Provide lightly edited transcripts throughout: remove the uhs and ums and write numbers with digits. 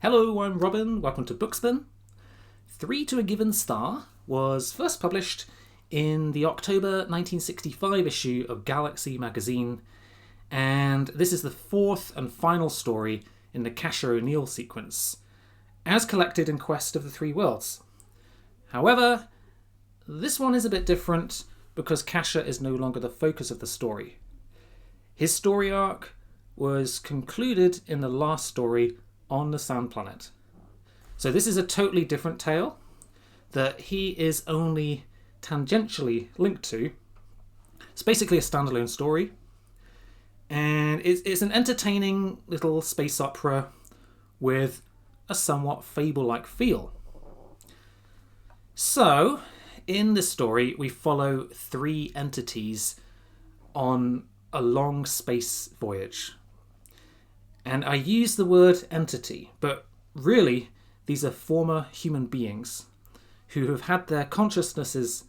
Hello, I'm Robin. Welcome to Bookspin. 3 to a Given Star was first published in the October 1965 issue of Galaxy magazine, and this is the fourth and final story in the Kasha O'Neill sequence, as collected in Quest of the Three Worlds. However, this one is a bit different because Kasha is no longer the focus of the story. His story arc was concluded in the last story on the Sand Planet. So this is a totally different tale that he is only tangentially linked to. It's basically a standalone story, and it's an entertaining little space opera with a somewhat fable-like feel. So, in this story, we follow 3 entities on a long space voyage. And I use the word entity, but really these are former human beings who have had their consciousnesses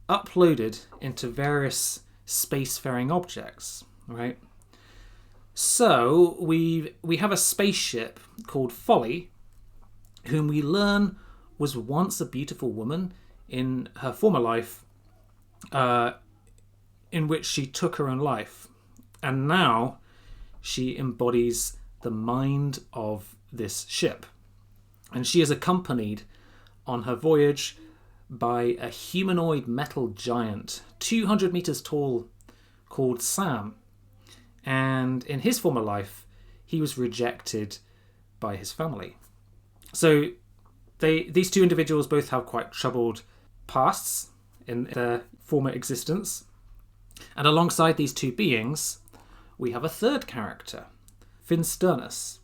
uploaded into various spacefaring objects, right? So we have a spaceship called Folly, whom we learn was once a beautiful woman in her former life, in which she took her own life. And now she embodies the mind of this ship. And she is accompanied on her voyage by a humanoid metal giant, 200 meters tall, called Sam. And in his former life, he was rejected by his family. So these two individuals both have quite troubled pasts in their former existence. And alongside these two beings, we have a third character, Finsternus,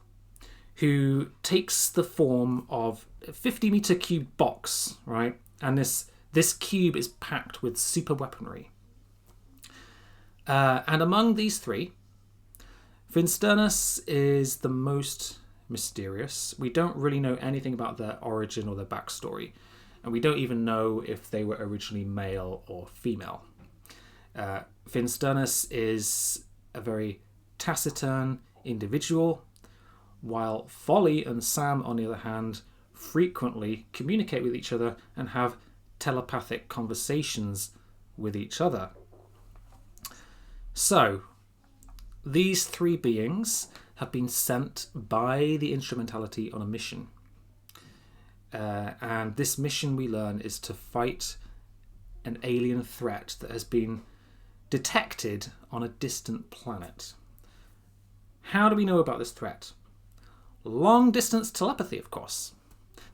who takes the form of a 50-meter cube box, right? And this cube is packed with super weaponry. And among these 3, Finsternus is the most mysterious. We don't really know anything about their origin or their backstory, and we don't even know if they were originally male or female. Finsternus is a very taciturn individual, while Folly and Sam, on the other hand, frequently communicate with each other and have telepathic conversations with each other. So, these 3 beings have been sent by the Instrumentality on a mission. And this mission, we learn, is to fight an alien threat that has been detected on a distant planet. How do we know about this threat? Long-distance telepathy, of course.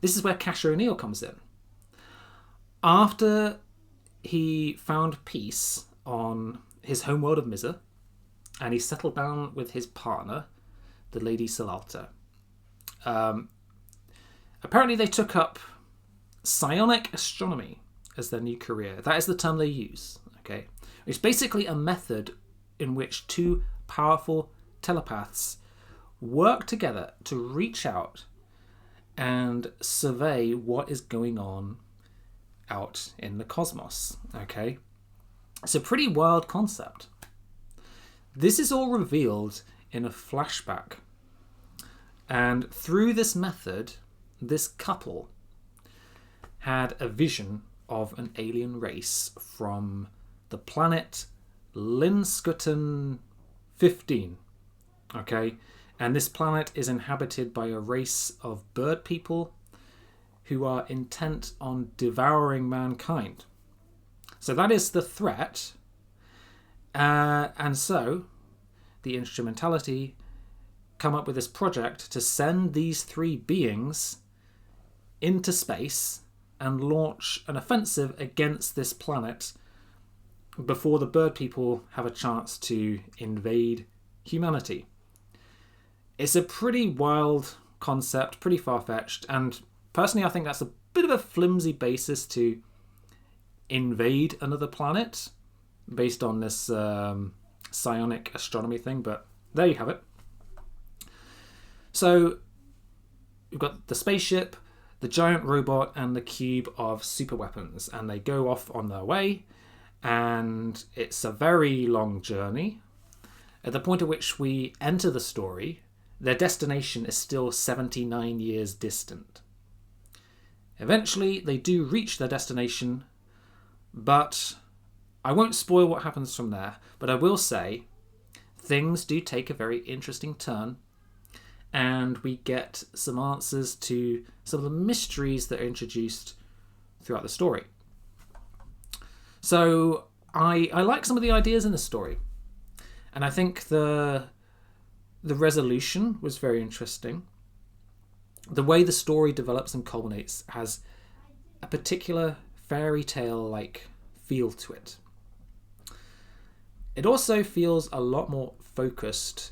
This is where Kasha O'Neill comes in. After he found peace on his homeworld of Mizza, and he settled down with his partner, the Lady Salalta, apparently they took up psionic astronomy as their new career. That is the term they use. Okay, it's basically a method in which 2 powerful telepaths work together to reach out and survey what is going on out in the cosmos. Okay, it's a pretty wild concept. This is all revealed in a flashback, and through this method, this couple had a vision of an alien race from the planet Linskutten 15. Okay, and this planet is inhabited by a race of bird people who are intent on devouring mankind. So that is the threat. And so the Instrumentality come up with this project to send these 3 beings into space and launch an offensive against this planet before the bird people have a chance to invade humanity. It's a pretty wild concept, pretty far-fetched, and personally I think that's a bit of a flimsy basis to invade another planet based on this psionic astronomy thing, but there you have it. So we've got the spaceship, the giant robot, and the cube of super weapons, and they go off on their way, and it's a very long journey. At the point at which we enter the story, their destination is still 79 years distant. Eventually, they do reach their destination, but I won't spoil what happens from there, but I will say things do take a very interesting turn, and we get some answers to some of the mysteries that are introduced throughout the story. So I like some of the ideas in the story, and I think the resolution was very interesting. The way the story develops and culminates has a particular fairy tale-like feel to it. It also feels a lot more focused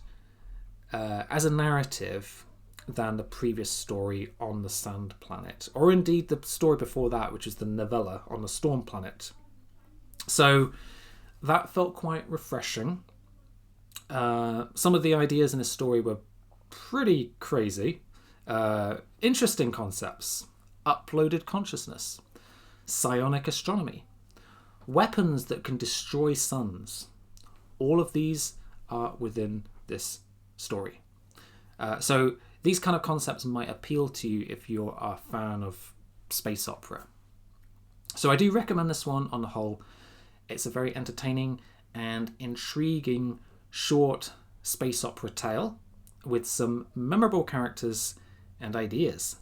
as a narrative than the previous story on the Sand Planet, or indeed the story before that, which is the novella on the Storm Planet. So that felt quite refreshing. Some of the ideas in the story were pretty crazy. Interesting concepts: uploaded consciousness, psionic astronomy, weapons that can destroy suns. All of these are within this story. So these kind of concepts might appeal to you if you're a fan of space opera. So I do recommend this one on the whole. It's a very entertaining and intriguing short space opera tale with some memorable characters and ideas.